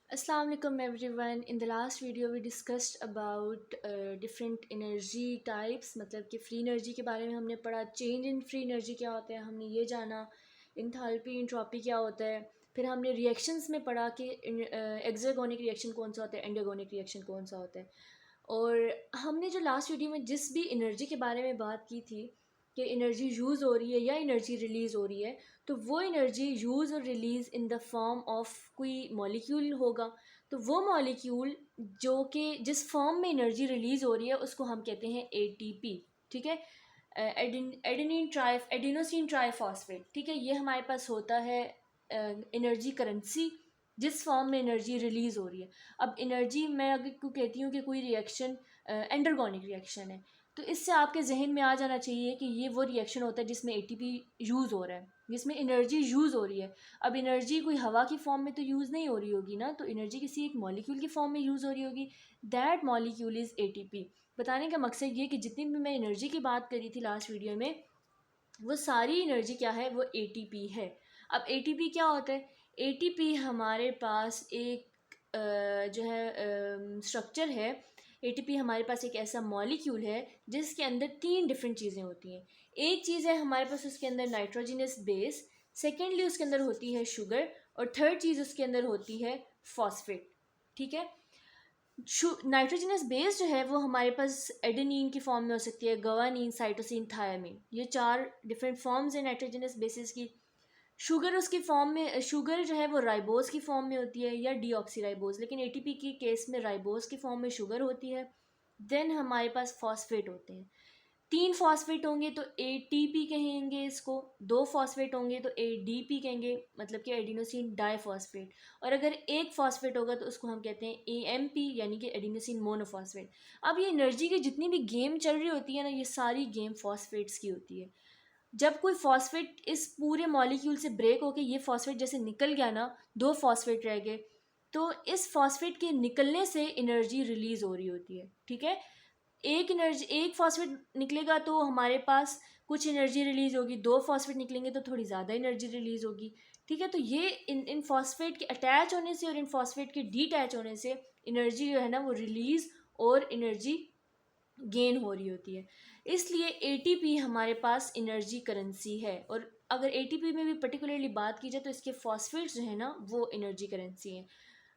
Assalamu alaikum everyone. In the last video we discussed about different energy types, मतलब कि free energy के बारे में हमने पढ़ा। चेंज इन फ्री एनर्जी क्या होता है हमने ये जाना, इंथैल्पी इंट्रॉपी क्या होता है, फिर हमने रिएक्शंस में पढ़ा कि एक्सर्गोनिक रिएक्शन कौन सा होता है, एंडोगोनिक रिएक्शन कौन सा होता है। और हमने जो लास्ट वीडियो में जिस भी एनर्जी के बारे में बात की थी कि एनर्जी यूज़ हो रही है या एनर्जी रिलीज़ हो रही है, तो वो एनर्जी यूज़ और release in the form of कोई मॉलिक्यूल होगा। तो वो मॉलिक्यूल जो कि जिस फॉर्म में एनर्जी रिलीज़ हो रही है उसको हम कहते हैं एटीपी। ठीक है, एडिनोसिन ट्राइफॉस्फेट। ठीक है, ये हमारे पास होता है एनर्जी करेंसी जिस फॉर्म में एनर्जी रिलीज़ हो रही है। अब एनर्जी मैं अगर को कहती हूँ कि कोई रिएक्शन एंडरगोनिक रिएक्शन है, तो इससे आपके जहन में आ जाना चाहिए कि ये वो रिएक्शन होता है जिसमें एटीपी यूज़ हो रहा है, जिसमें एनर्जी यूज़ हो रही है। अब एनर्जी कोई हवा की फॉर्म में तो यूज़ नहीं हो रही होगी ना, तो एनर्जी किसी एक मॉलिक्यूल की फॉर्म में यूज़ हो रही होगी। That molecule is ATP. बताने का मकसद ये कि जितनी भी मैं एनर्जी की बात करी थी लास्ट वीडियो में, वो सारी एनर्जी क्या है, वो एटीपी है। अब एटीपी क्या होता है? एटीपी हमारे पास एक जो है स्ट्रक्चर है। एटीपी हमारे पास एक ऐसा मॉलिक्यूल है जिसके अंदर तीन डिफरेंट चीज़ें होती हैं। एक चीज़ है हमारे पास उसके अंदर नाइट्रोजनस बेस, सेकेंडली उसके अंदर होती है शुगर, और थर्ड चीज़ उसके अंदर होती है फॉस्फेट। ठीक है, नाइट्रोजनस बेस जो है वो हमारे पास एडेनिन की फॉर्म में हो सकती है, गवानीन, साइटोसिन, थायामीन, ये चार डिफरेंट फॉर्म्स हैं नाइट्रोजनस बेसिस की। शुगर उसकी फॉर्म में, शुगर जो है वो राइबोज की फॉर्म में होती है या डीऑक्सीराइबोज, लेकिन एटीपी के केस में राइबोज की फॉर्म में शुगर होती है। देन हमारे पास फॉस्फेट होते हैं। तीन फॉस्फेट होंगे तो एटीपी कहेंगे इसको, दो फॉस्फेट होंगे तो एडीपी कहेंगे, मतलब कि एडिनोसिन डाइफॉस्फेट। और अगर एक फॉस्फेट होगा तो उसको हम कहते हैं एएमपी, यानी कि एडिनोसिन मोनोफॉस्फेट। अब ये एनर्जी की जितनी भी गेम चल रही होती है ना, ये सारी गेम फॉस्फेट्स की होती है। जब कोई फॉस्फेट इस पूरे मॉलिक्यूल से ब्रेक होके ये फॉस्फेट जैसे निकल गया ना, दो फॉस्फेट रह गए, तो इस फॉस्फेट के निकलने से एनर्जी रिलीज हो रही होती है। ठीक है, एक फॉस्फेट निकलेगा तो हमारे पास कुछ एनर्जी रिलीज होगी, दो फॉस्फेट निकलेंगे तो थोड़ी ज़्यादा एनर्जी रिलीज होगी। ठीक है, तो ये इन फॉस्फेट के अटैच होने से और इन फॉस्फेट के डीटैच होने से एनर्जी जो है ना वो रिलीज और एनर्जी गेन हो रही होती है। इसलिए एटीपी हमारे पास एनर्जी करेंसी है। और अगर एटीपी में भी पर्टिकुलरली बात की जाए तो इसके फॉस्फेट्स जो है ना वो एनर्जी करेंसी हैं।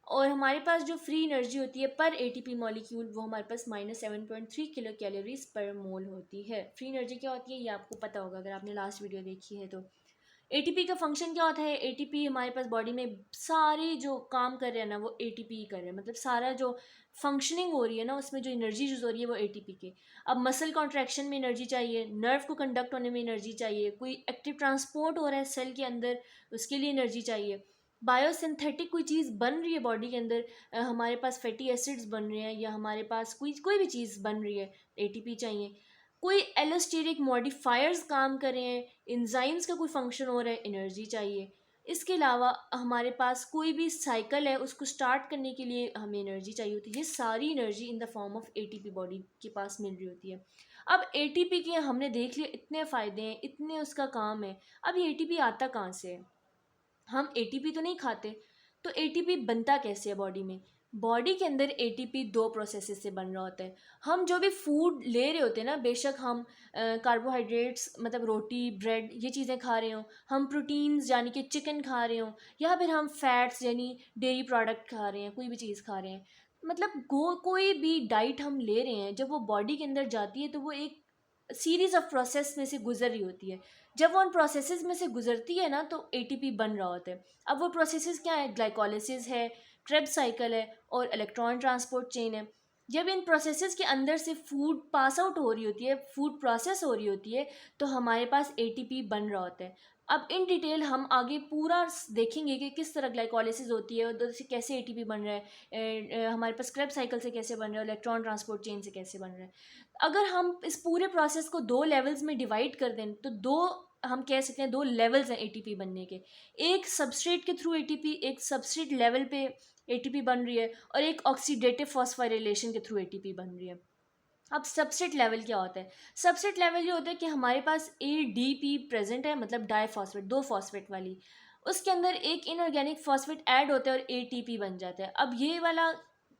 और हमारे पास जो फ्री एनर्जी होती है पर एटीपी मॉलिक्यूल, वो हमारे पास -7.3 किलो कैलोरीज पर मोल होती है। फ्री एनर्जी क्या होती है ये आपको पता होगा अगर आपने लास्ट वीडियो देखी है तो। एटीपी का फंक्शन क्या होता है? एटीपी हमारे पास बॉडी में सारे जो काम कर रहे हैं ना वो एटीपी ही कर रहे हैं, मतलब सारा जो फंक्शनिंग हो रही है ना उसमें जो एनर्जी यूज़ हो रही है वो एटीपी के। अब मसल कॉन्ट्रैक्शन में एनर्जी चाहिए, नर्व को कंडक्ट होने में एनर्जी चाहिए, कोई एक्टिव ट्रांसपोर्ट हो रहा है सेल के अंदर, उसके लिए एनर्जी चाहिए। बायोसिंथेटिक कोई चीज़ बन रही है बॉडी के अंदर, हमारे पास फैटी एसिड्स बन रहे हैं या हमारे पास कोई कोई भी चीज़ बन रही है, एटीपी चाहिए। कोई एलोस्टेरिक मॉडिफायर्स काम कर रहे हैं, एंजाइम्स का कोई फंक्शन हो रहा है, एनर्जी चाहिए। इसके अलावा हमारे पास कोई भी साइकिल है उसको स्टार्ट करने के लिए हमें एनर्जी चाहिए होती है। ये सारी energy in the form of ATP body के पास मिल रही होती है। अब एटीपी के हमने देख लिया इतने फ़ायदे हैं, इतने उसका काम है। अब ये एटीपी आता कहाँ से है? हम एटीपी तो नहीं खाते, तो एटीपी बनता कैसे है बॉडी में? बॉडी के अंदर एटीपी दो प्रोसेसेस से बन रहा होता है। हम जो भी फूड ले रहे होते हैं ना, बेशक हम कार्बोहाइड्रेट्स मतलब रोटी, ब्रेड, ये चीज़ें खा रहे हों, हम प्रोटीन्स यानी कि चिकन खा रहे हों, या फिर हम फैट्स यानी डेयरी प्रोडक्ट खा रहे हैं, कोई भी चीज़ खा रहे हैं, मतलब कोई भी डाइट हम ले रहे हैं, जब वो बॉडी के अंदर जाती है तो वो एक सीरीज ऑफ प्रोसेस में से गुजर रही होती है। जब वो उन प्रोसेसेस में से गुजरती है ना तो एटीपी बन रहा होता है। अब वो प्रोसेसेस क्या है? ग्लाइकोलिसिस है, क्रेब्स साइकिल है और इलेक्ट्रॉन ट्रांसपोर्ट चेन है। जब इन प्रोसेसेस के अंदर से फूड पास आउट हो रही होती है, फूड प्रोसेस हो रही होती है, तो हमारे पास एटीपी बन रहा होता है। अब इन डिटेल हम आगे पूरा देखेंगे कि किस तरह ग्लाइकोलिसिस होती है, उधर से कैसे एटीपी बन रहा है, हमारे पास क्रेब्स साइकिल से कैसे बन रहा है, इलेक्ट्रॉन ट्रांसपोर्ट चेन से कैसे बन रहा है। अगर हम इस पूरे प्रोसेस को दो लेवल्स में डिवाइड कर दें तो दो, हम कह सकते हैं दो लेवल्स हैं एटीपी बनने के। एक सबस्ट्रेट के थ्रू एटीपी, एक सबस्ट्रेट लेवल पे एटीपी बन रही है, और एक ऑक्सीडेटिव फॉस्फोराइलेशन के थ्रू एटीपी बन रही है। अब सबस्ट्रेट लेवल क्या होता है? सबस्ट्रेट लेवल ये होता है कि हमारे पास एडीपी प्रेजेंट है, मतलब डाईफॉस्फेट, दो फॉस्फेट वाली, उसके अंदर एक इनऑर्गेनिक फॉस्फेट ऐड होता है और एटीपी बन जाता है। अब ये वाला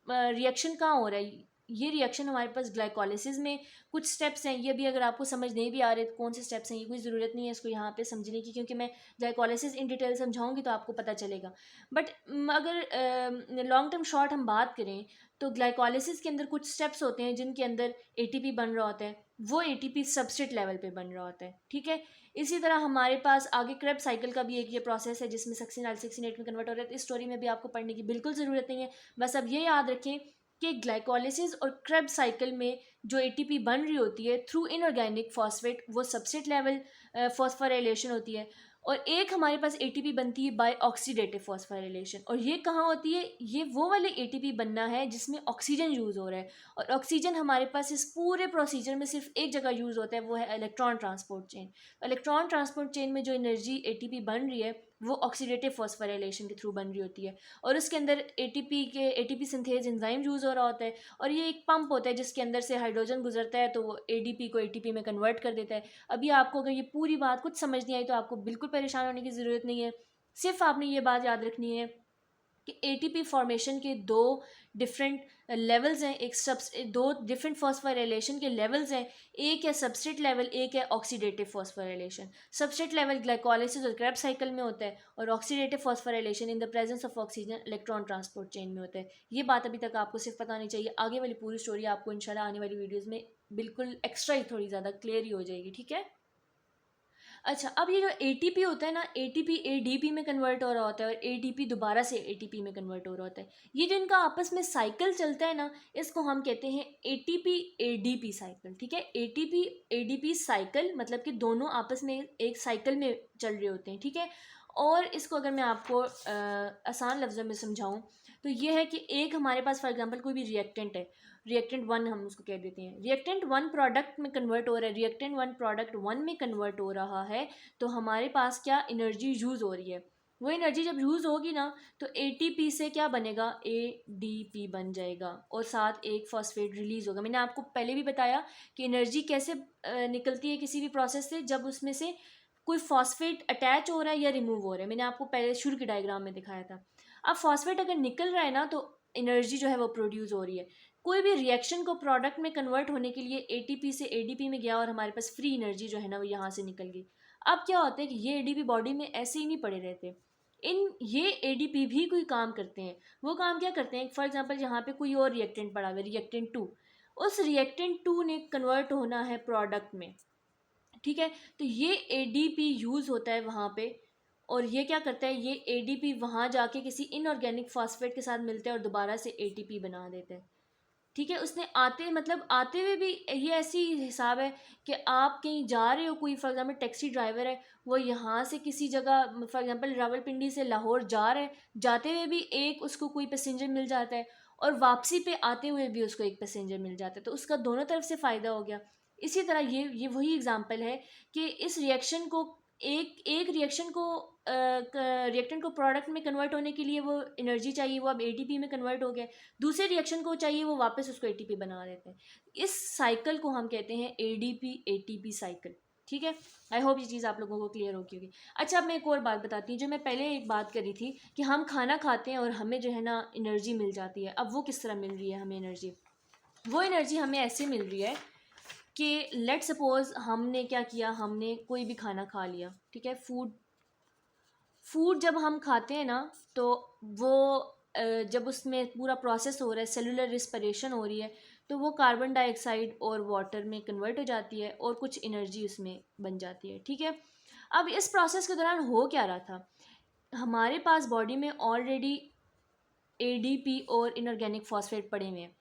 रिएक्शन कहाँ हो रहा है? ये रिएक्शन हमारे पास ग्लाइकोलिसिस में कुछ स्टेप्स हैं। ये भी अगर आपको समझ नहीं भी आ रहे तो कौन से स्टेप्स हैं, ये कोई ज़रूरत नहीं है इसको यहाँ पे समझने की, क्योंकि मैं ग्लाइकोलिसिस इन डिटेल समझाऊंगी तो आपको पता चलेगा। बट अगर लॉन्ग टर्म शॉर्ट हम बात करें तो ग्लाइकोलिसिस के अंदर कुछ स्टेप्स होते हैं जिनके अंदर एटीपी बन रहा होता है, वो एटीपी सबस्ट्रेट लेवल पे बन रहा होता है, ठीक है। इसी तरह हमारे पास आगे क्रेब्स साइकिल का भी एक ये प्रोसेस है जिसमें सक्सिन L6 में कन्वर्ट हो रहा है। इस स्टोरी में भी आपको पढ़ने की बिल्कुल ज़रूरत नहीं है। बस अब ये याद रखें कि ग्लाइकोलिसिस और क्रेब्स साइकिल में जो एटीपी बन रही होती है थ्रू इनऑर्गेनिक फॉस्फेट, वो सबस्ट्रेट लेवल फॉस्फोराइलेशन होती है। और एक हमारे पास एटीपी बनती है बाय ऑक्सीडेटिव फॉस्फोराइलेशन। और ये कहाँ होती है? ये वो वाले एटीपी बनना है जिसमें ऑक्सीजन यूज़ हो रहा है। और ऑक्सीजन हमारे पास इस पूरे प्रोसीजर में सिर्फ एक जगह यूज़ होता है, वो है electron transport chain. Electron transport chain में जो एनर्जी एटीपी बन रही है वो ऑक्सीडेटिव फॉस्फोराइलेशन के थ्रू बन रही होती है। और उसके अंदर एटीपी सिंथेज एंजाइम यूज़ हो रहा होता है। और ये एक पंप होता है जिसके अंदर से हाइड्रोजन गुजरता है तो वो एडीपी को एटीपी में कन्वर्ट कर देता है। अभी आपको अगर ये पूरी बात कुछ समझ नहीं आई तो आपको बिल्कुल परेशान होने की ज़रूरत नहीं है। सिर्फ आपने ये बात याद रखनी है कि एटीपी फॉर्मेशन के दो डिफरेंट लेवल्स हैं, दो डिफरेंट फॉस्फोराइलेशन के लेवल्स हैं। एक है सबस्ट्रेट लेवल, एक है oxidative phosphorylation. Substrate level glycolysis और क्रेब्स साइकिल में होता है और oxidative phosphorylation in the presence of oxygen electron transport chain में होता है। ये बात अभी तक आपको सिर्फ पता नहीं चाहिए, आगे वाली पूरी स्टोरी आपको इंशाल्लाह आने वाली वीडियोज़ में बिल्कुल एक्स्ट्रा ही थोड़ी ज़्यादा क्लियर ही हो जाएगी, ठीक है। अच्छा, अब ये जो एटीपी होता है ना, एटीपी एडीपी में कन्वर्ट हो रहा होता है और एडीपी दोबारा से एटीपी में कन्वर्ट हो रहा होता है। ये जो इनका आपस में साइकिल चलता है ना, इसको हम कहते हैं एटीपी एडीपी साइकिल, ठीक है। एटीपी एडीपी साइकिल मतलब कि दोनों आपस में एक साइकिल में चल रहे होते हैं, ठीक है। और इसको अगर मैं आपको आसान लफ्ज़ों में समझाऊँ तो ये है कि एक हमारे पास फॉर एग्जांपल कोई भी रिएक्टेंट है, रिएक्टेंट वन हम उसको कह देते हैं, रिएक्टेंट वन प्रोडक्ट में कन्वर्ट हो रहा है, रिएक्टेंट वन प्रोडक्ट वन में कन्वर्ट हो रहा है, तो हमारे पास क्या एनर्जी यूज़ हो रही है। वो एनर्जी जब यूज़ होगी ना तो एटीपी से क्या बनेगा, एडीपी बन जाएगा और साथ एक फॉस्फेट रिलीज़ होगा। मैंने आपको पहले भी बताया कि एनर्जी कैसे निकलती है किसी भी प्रोसेस से, जब उसमें से कोई फॉस्फेट अटैच हो रहा है या रिमूव हो रहा है। मैंने आपको पहले शुरू के डायग्राम में दिखाया था। अब फॉस्फेट अगर निकल रहा है ना तो एनर्जी जो है वो प्रोड्यूस हो रही है। कोई भी रिएक्शन को प्रोडक्ट में कन्वर्ट होने के लिए एटीपी से एडीपी में गया और हमारे पास फ्री एनर्जी जो है ना वो यहाँ से निकल गई। अब क्या होता है कि ये एडीपी बॉडी में ऐसे ही नहीं पड़े रहते, इन ये एडीपी भी कोई काम करते हैं। वो काम क्या करते हैं, फॉर एग्जांपल यहाँ पे कोई और रिएक्टेंट पड़ा हुआ है, रिएक्टेंट टू, उस रिएक्टेंट टू ने कन्वर्ट होना है प्रोडक्ट में, ठीक है। तो ये एडीपी यूज़ होता है वहाँ पे और ये क्या करता है, ये एडीपी वहाँ जाके किसी इनऑर्गेनिक फॉस्फेट के साथ मिलता है और दोबारा से एटीपी बना देता है, ठीक है। उसने आते मतलब आते हुए भी ये ऐसी हिसाब है कि आप कहीं जा रहे हो, कोई फॉर एग्जांपल टैक्सी ड्राइवर है, वो यहाँ से किसी जगह फॉर एग्जांपल रावलपिंडी से लाहौर जा रहा है, जाते हुए भी एक उसको कोई पैसेंजर मिल जाता है और वापसी पे आते हुए भी उसको एक पैसेंजर मिल जाता है, तो उसका दोनों तरफ से फ़ायदा हो गया। इसी तरह ये वही एग्जांपल है कि इस रिएक्शन को एक एक रिएक्शन को रिएक्टेंट को प्रोडक्ट में कन्वर्ट होने के लिए वो एनर्जी चाहिए, वो अब एटीपी में कन्वर्ट हो गया। दूसरे रिएक्शन को चाहिए, वो वापस उसको एटीपी बना देते हैं। इस साइकिल को हम कहते हैं एडीपी एटीपी साइकिल, ठीक है। आई होप ये चीज़ आप लोगों को क्लियर होगी होगी। अच्छा, अब मैं एक और बात बताती हूँ, जो मैं पहले एक बात करी थी कि हम खाना खाते हैं और हमें जो है ना एनर्जी मिल जाती है। अब वो किस तरह मिल रही है हमें एनर्जी? वो एनर्जी हमें ऐसे मिल रही है कि लेट सपोज हमने क्या किया, हमने कोई भी खाना खा लिया, ठीक है। फूड जब हम खाते हैं ना तो वो जब उसमें पूरा प्रोसेस हो रहा है, सेलुलर रिस्पिरेशन हो रही है, तो वो कार्बन डाइऑक्साइड और वाटर में कन्वर्ट हो जाती है और कुछ एनर्जी उसमें बन जाती है, ठीक है। अब इस प्रोसेस के दौरान हो क्या रहा था, हमारे पास बॉडी में ऑलरेडी एडीपी और इनऑर्गेनिक फॉस्फेट पड़े हुए हैं,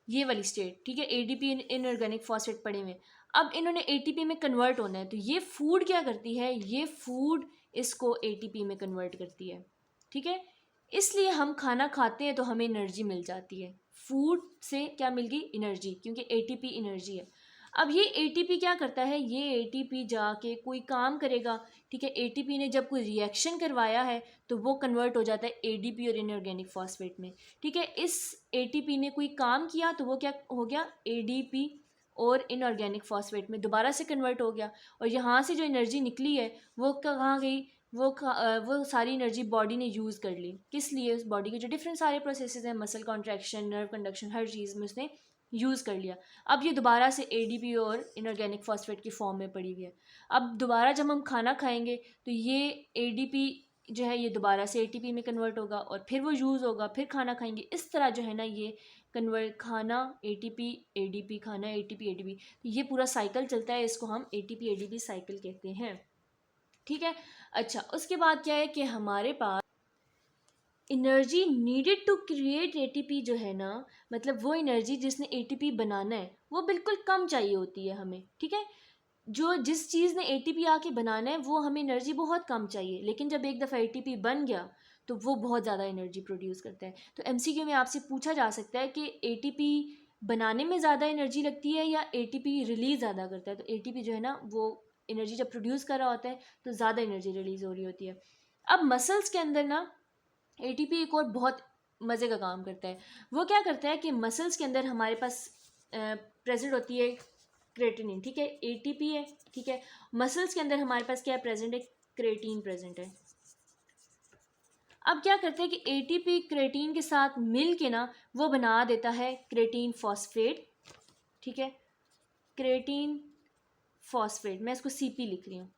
ये वाली स्टेट, ठीक है। एडीपी इनऑर्गेनिक फॉस्फेट पड़े हुए हैं, अब इन्होंने एटीपी में कन्वर्ट होना है, तो ये फूड क्या करती है, ये फूड इसको एटीपी में कन्वर्ट करती है, ठीक है। इसलिए हम खाना खाते हैं तो हमें एनर्जी मिल जाती है, फूड से क्या मिल गई, एनर्जी, क्योंकि एटीपी एनर्जी है। अब ये एटीपी क्या करता है, ये एटीपी जाके कोई काम करेगा, ठीक है। एटीपी ने जब कोई रिएक्शन करवाया है तो वो कन्वर्ट हो जाता है एडीपी और इनऑर्गेनिक फॉस्फेट में, ठीक है। इस एटीपी ने कोई काम किया तो वो क्या हो गया, एडीपी और इनऑर्गेनिक फॉस्फेट में दोबारा से कन्वर्ट हो गया और यहाँ से जो एनर्जी निकली है वो कहाँ गई, वो सारी एनर्जी बॉडी ने यूज़ कर ली। किस लिए? उस बॉडी के जो डिफरेंट सारे प्रोसेसेस हैं, मसल कॉन्ट्रैक्शन, नर्व कंडक्शन, हर चीज़ में उसने यूज़ कर लिया। अब ये दोबारा से एडीपी और इनऑर्गेनिक फॉस्फेट की फॉर्म में पड़ी हुई है। अब दोबारा जब हम खाना खाएंगे तो ये एडीपी जो है ये दोबारा से एटीपी में कन्वर्ट होगा और फिर वो यूज़ होगा, फिर खाना खाएंगे। इस तरह जो है ना ये कन्वर्ट, खाना एटीपी, एडीपी, खाना एटीपी, एडीपी, तो ये पूरा साइकिल चलता है। इसको हम एटीपी एडीपी साइकिल कहते हैं। ठीक है। अच्छा, उसके बाद क्या है कि हमारे पास energy needed to create ATP जो है ना, मतलब वो एनर्जी जिसने एटीपी बनाना है वो बिल्कुल कम चाहिए होती है हमें। ठीक है। जो जिस चीज़ ने एटीपी आके बनाना है वो हमें एनर्जी बहुत कम चाहिए, लेकिन जब एक दफ़ा एटीपी बन गया तो वो बहुत ज़्यादा एनर्जी प्रोड्यूस करता है। तो एमसीक्यू में आपसे पूछा जा सकता है कि एटीपी बनाने में ज़्यादा एनर्जी लगती है या एटीपी रिलीज़ ज़्यादा करता है। तो एटीपी जो है ना वो एनर्जी जब प्रोड्यूस कर रहा होता है तो ज़्यादा एनर्जी रिलीज़ हो रही होती है। अब मसल्स के अंदर ना एटीपी एक और बहुत मज़े का काम करता है। वो क्या करता है कि मसल्स के अंदर हमारे पास प्रेजेंट होती है क्रेटिनिन। ठीक है। एटीपी है। ठीक है। मसल्स के अंदर हमारे पास क्या प्रेजेंट है? क्रेटीन प्रेजेंट है। अब क्या करते हैं कि एटीपी क्रेटीन के साथ मिल के ना वो बना देता है क्रेटीन फॉस्फेट। ठीक है। क्रेटीन फॉस्फेट, मैं इसको सीपी लिख रही हूँ।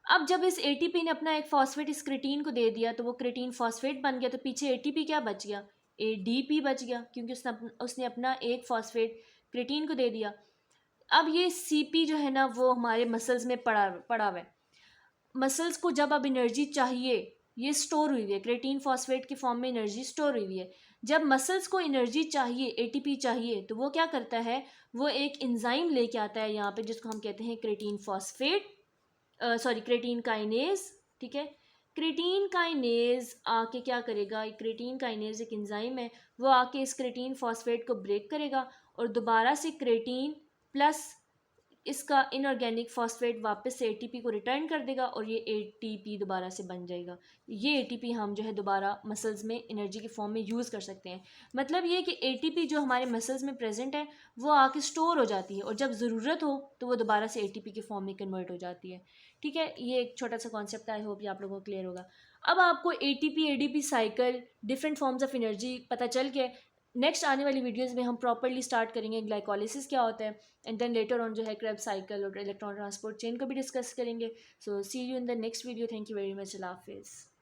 अब जब इस एटीपी ने अपना एक फॉस्फेट इस क्रेटीन को दे दिया तो वो क्रेटीन फॉस्फेट बन गया, तो पीछे एटीपी क्या बच गया? एडीपी बच गया, क्योंकि उसने अपना एक फॉस्फेट क्रेटीन को दे दिया। अब ये सीपी जो है ना वो हमारे मसल्स में पड़ा पड़ा हुआ है। मसल्स को जब अब एनर्जी चाहिए, ये स्टोर हुई है क्रेटीन फॉस्फेट की फॉर्म में, एनर्जी स्टोर हुई है। जब मसल्स को एनर्जी चाहिए, एटीपी चाहिए, तो वो क्या करता है? वो एक एंजाइम लेके आता है यहाँ पे जिसको हम कहते हैं creatine phosphate, sorry creatine kinase. ठीक है। क्रेटीन काइनेज आके क्या करेगा? क्रेटीन काइनेज एक एंजाइम है, वो आके इस क्रेटीन फॉस्फेट को ब्रेक करेगा और दोबारा से क्रेटीन प्लस इसका इनऑर्गेनिक फॉस्फेट वापस से एटीपी को रिटर्न कर देगा और ये एटीपी दोबारा से बन जाएगा। ये एटीपी हम जो है दोबारा मसल्स में एनर्जी के फॉर्म में यूज़ कर सकते हैं। मतलब ये कि एटीपी जो हमारे मसल्स में प्रेजेंट है वो आके स्टोर हो जाती है और जब ज़रूरत हो तो वो दोबारा से एटीपी के फॉर्म में कन्वर्ट हो जाती है। ठीक है। ये एक छोटा सा कॉन्सेप्ट, आई होप ये आप लोगों को क्लियर होगा। अब आपको ATP ADP cycle, different forms of energy पता चल गया। नेक्स्ट आने वाली वीडियोज़ में हम प्रॉपरली स्टार्ट करेंगे ग्लाइकोलिसिस क्या होता है, एंड देन लेटर ऑन जो है क्रेब्स साइकिल और इलेक्ट्रॉन ट्रांसपोर्ट चेन को भी डिस्कस करेंगे। So see you in the next video. Thank you very much. अल्लाह हाफिज़।